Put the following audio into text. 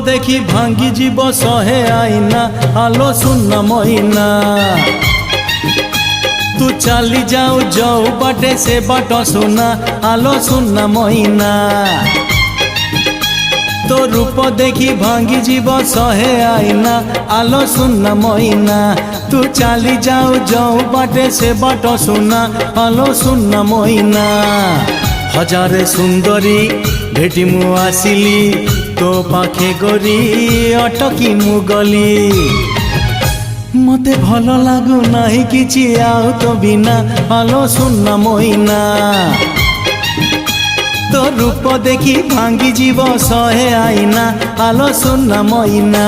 देखी भांगी जीव सहे आईना आलो सुनना मोइना तू चली जाऊ जाऊ बाटे से बाट सुना आलो सुनना मोइना तो रूप देखी भांगी जीव सहे आईना आलो सुनना मोइना तू चली जाऊ जाऊ बाटे से बाट सुना आलो सुनना मोइना हजारे सुंदरी भेटी मु आसिली तो पाखे गोरी अटकी मु गली मते भल लागू नाही किछि आउ तो बिना आलो सुनना मोइना तो रूप देखी भांगी जीव सहे आईना आलो सुनना मोइना।